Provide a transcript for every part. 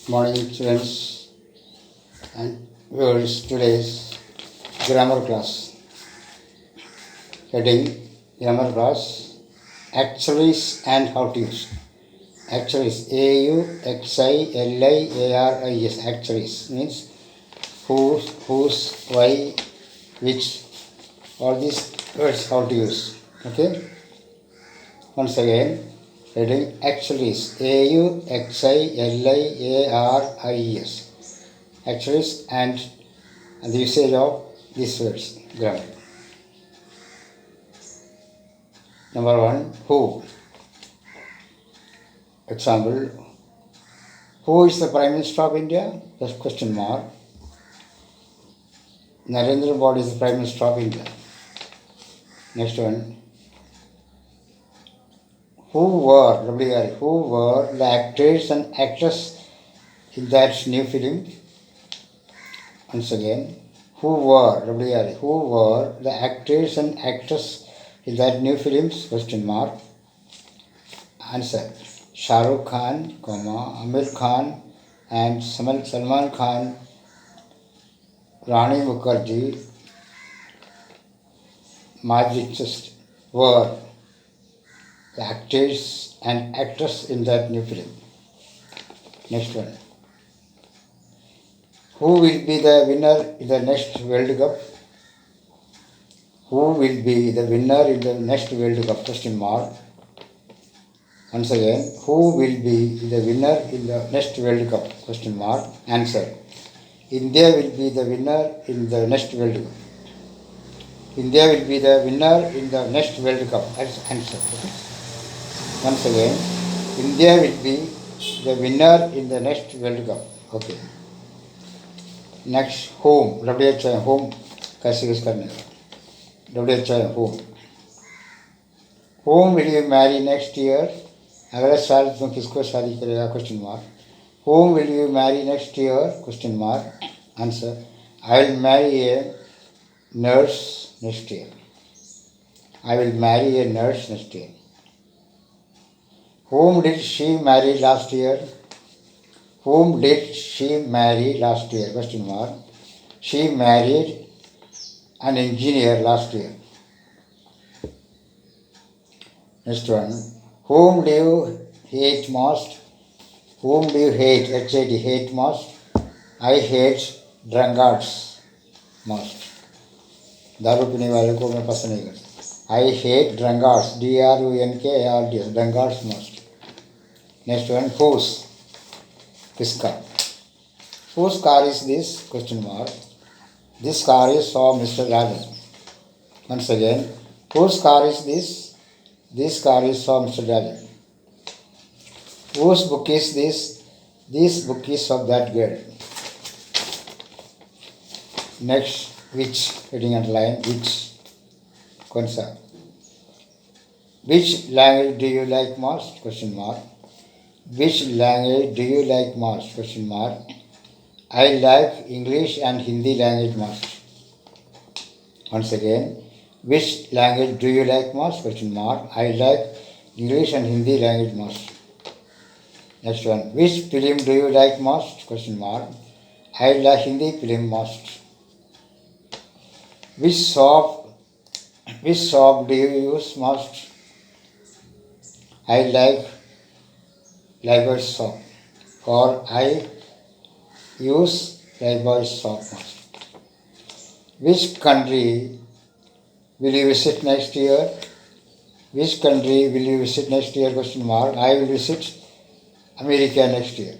Morning, students and viewers. Today's grammar class. Heading: Grammar class. Actuaries and how to use. Actuaries. AUXILIARIS. Actuaries means whose, why, which. All these words how to use. Okay. Once again. Heading: Actuaries. AUXILIARIS. Actuaries and the usage of these words. Grammar. Number 1. Who. Example. Who is the Prime Minister of India? That's question mark. Narendra Modi is the Prime Minister of India. Next one. Who were the actors and actresses in that new film? Once again, who were the actors and actresses in that new films? Question mark. Answer: Shah Rukh Khan, Amir Khan and Salman Khan, Rani Mukherjee, Madhuri Dixit were the actors and actresses in that new film. Next one. Who will be the winner in the next World Cup? Who will be the winner in the next World Cup? Question mark. Once again, who will be the winner in the next World Cup? Question mark. Answer: India will be the winner in the next World Cup. India will be the winner in the next World Cup. That's answer. Okay? Once again, India will be the winner in the next World Cup. Okay. Next, home. WHI home कैसे use करने का? WHI home. Whom will you marry next year? अगले साल तुम किसको शादी करेगा? Question mark. Whom will you marry next year? Question mark. Answer: I will marry a nurse next year. I will marry a nurse next year. Whom did she marry last year? Whom did she marry last year? Question mark. She married an engineer last year. Next one. Whom do you hate most? Whom do you hate? H-A-T, hate most. I hate drunkards most. दारू पीने वाले को मैं पसंद नहीं करता. I hate drunkards. D-R-U-N-K-A-R-D-S. Drunkards most. Next one. Whose? Kiska. Whose car is this? Question mark. This car is for Mr. Rajan. Once again, whose car is this? This car is for Mr. Rajan. Whose book is this? This book is of that girl. Next, which? Heading underline, which? Konsa. Which language do you like most? Question mark. Which language do you like most? Question mark. I like English and Hindi language most. Once again, which language do you like most? Question mark. I like English and Hindi language most. Next one. Which film do you like most? Question mark. I like Hindi film most. Which soap do you use most? I like Lifebuoy soap, or I use Lifebuoy soap most. Which country will you visit next year? Which country will you visit next year? Question mark. I will visit America next year.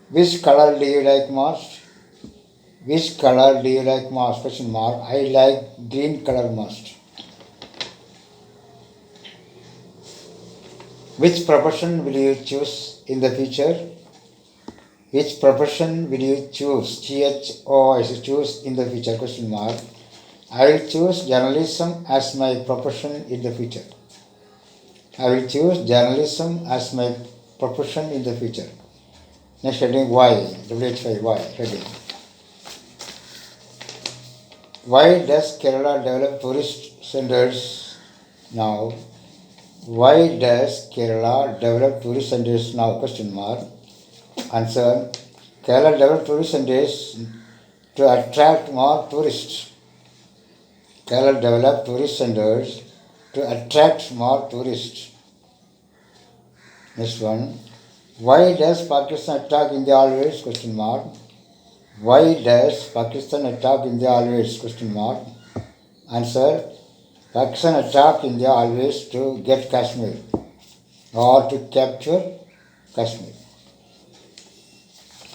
Which color do you like most? Which color do you like most? Question mark. I like green color most. Which profession will you choose in the future? Which profession will you choose? CHOIS, choose in the future? Question mark. I will choose journalism as my profession in the future. I will choose journalism as my profession in the future. Next heading, why? WHY, why? Heading. Why does Kerala develop tourist centers now? Why does Kerala develop tourist centers now? Question mark. Answer. Kerala developed tourist centers to attract more tourists. Kerala developed tourist centers to attract more tourists. Next one. Why does Pakistan attack India always? Question mark. Why does Pakistan attack India always? Question mark. Answer. Pakistan attack India always to get Kashmir or to capture Kashmir.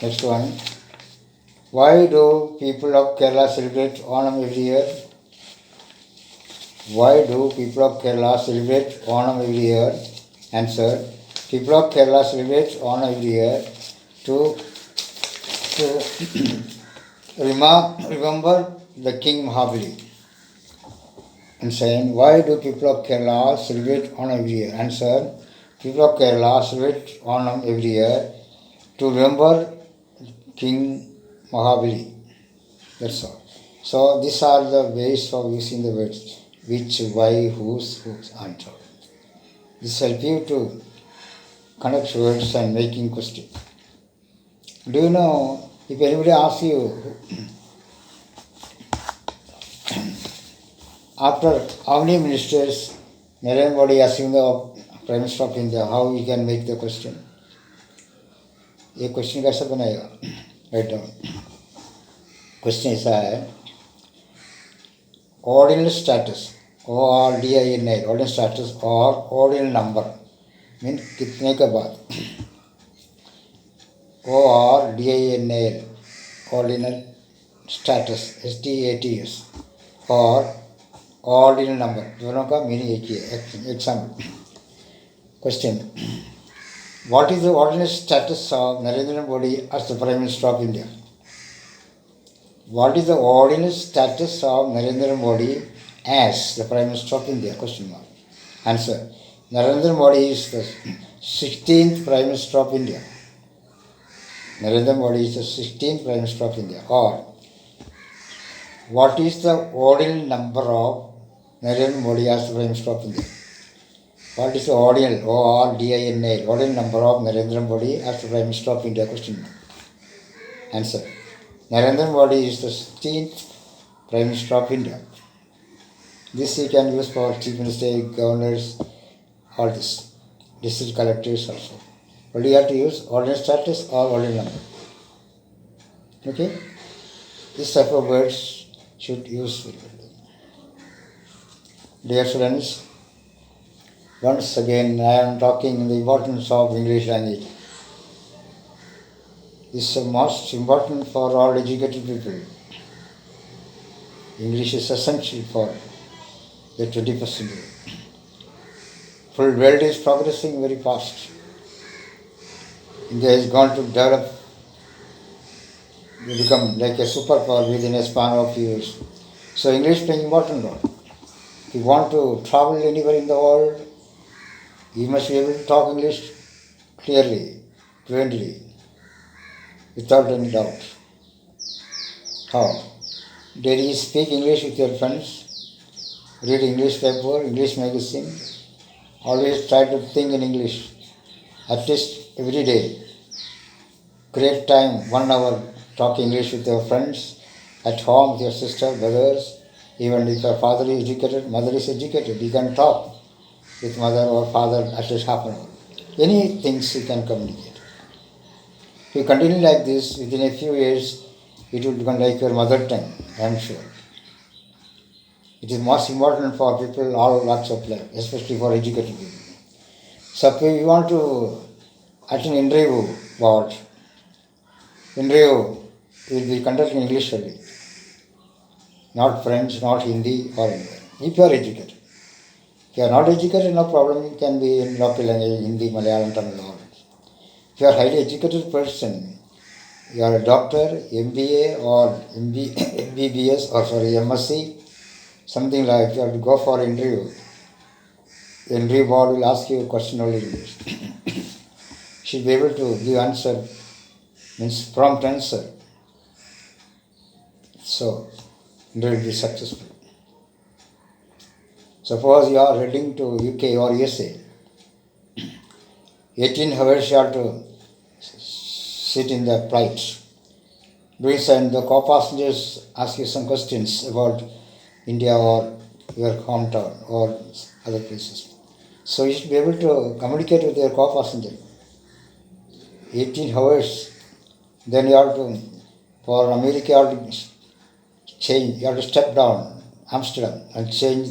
Next one. Why do people of Kerala celebrate Onam every year? Why do people of Kerala celebrate Onam every year? Answer. People of Kerala celebrate Onam every year to remember the King Mahabali. And saying, why do people of Kerala celebrate Onam every year? Answer. People of Kerala celebrate Onam every year to remember King Mahabali. That's all. So these are the ways of using the words which, why, whose, answer. This helps you to connect words and making questions. Do you know, if anybody asks you, after how many ministers Narendra Modi asking the Prime Minister of India, how we can make the question? ये question कैसे बनाएगा? Write down. Question ऐसा है, ordinal status, ORDINL, ordinal status or ordinal number mean कितने के बाद, ORDINL, ordinal status, STATS और ordinal number, दोनों का मीनिंग एक ही है. Example question. What is the ordinal status of Narendra Modi as the Prime Minister of India? What is the ordinal status of Narendra Modi as the Prime Minister of India? Question mark. Answer. Narendra Modi is the 16th Prime Minister of India. Narendra Modi is the 16th Prime Minister of India. Or, what is the ordinal number of Narendra Modi as the Prime Minister of India? What is the ordinal, ORDINL, ordinal number of Narendra Modi as the Prime Minister of India? Question mark. Answer. Narendra Modi is the 16th Prime Minister of India. This you can use for Chief Minister, governors, all this. District collectors also. But you have to use ordinal status or ordinal number. Okay? This type of words should use very well. Dear students, once again I am talking the importance of English language. This is most important for all educated people. English is essential for the 21st century. Full world is progressing very fast. India is going to develop, to become like a superpower within a span of years. So English plays an important role. If you want to travel anywhere in the world, you must be able to talk English clearly, fluently, without any doubt. How? Daily speak English with your friends, read English paper, English magazine, always try to think in English, at least every day. Create time, 1 hour, talk English with your friends, at home with your sister, brothers, even if your father is educated, mother is educated, you can talk with mother or father at least half an hour. Any things you can communicate. If you continue like this, within a few years, it will become like your mother tongue, I am sure. It is most important for people all walks of life, especially for educated people. So if you want to attend interview board, interview will be conducted in English only, not French, not Hindi or anywhere, if you are educated. If you are not educated, no problem, you can be in local language, Hindi, Malayalam, Tamil, or if you are a highly educated person, you are a doctor, MBA or MBBS or MSc, something like, if you have to go for interview, the interview board will ask you a question only in English. Should be able to give answer, means prompt answer. So, interview will be successful. Suppose you are heading to UK or USA, 18 hours you have to sit in the flight. Doing so, and the co-passengers ask you some questions about India or your hometown or other places. So you should be able to communicate with your co-passenger. 18 hours, then you have to, for America, you have to change, you have to step down Amsterdam and change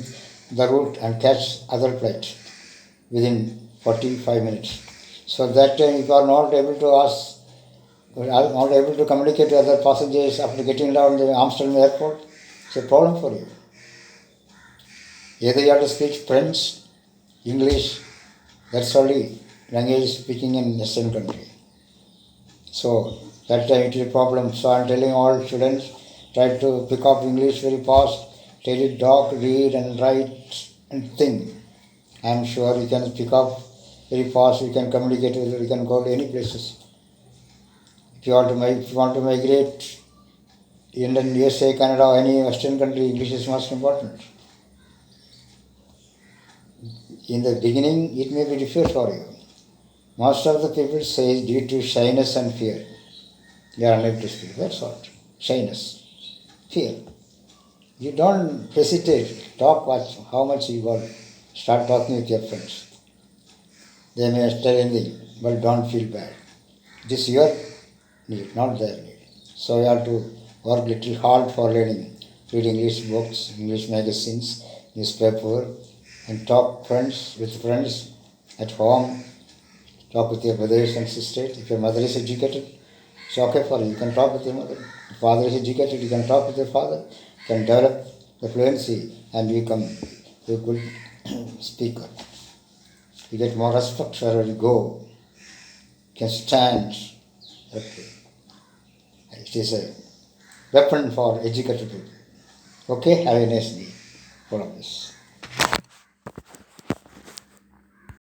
the route and catch other flight within 45 minutes. So that time you are not able to ask, not able to communicate with other passengers after getting down the Amsterdam airport. It's a problem for you. Either you have to speak French, English, that's only language speaking in Western country. So that time it is a problem. So I am telling all students, try to pick up English very fast, tell it talk, read and write and think. I am sure you can pick up very fast, you can communicate with, you can go to any places. If you want to migrate in USA, Canada, or any Western country, English is most important. In the beginning, it may be difficult for you. Most of the people say due to shyness and fear, they are unable to speak. That's what. Shyness, fear. You don't hesitate. Talk how much you want. Start talking with your friends. They may tell anything, but don't feel bad. It is your need, not their need. So you have to work little hard for learning. Read English books, English magazines, newspaper, and talk with friends at home. Talk with your brothers and sisters. If your mother is educated, it's okay for you. You can talk with your mother. If father is educated, you can talk with your father. You can develop the fluency and become a good speaker. You get more respect wherever you go. You can stand. Okay. It is a weapon for educated people. Okay, have a nice day. Follow this.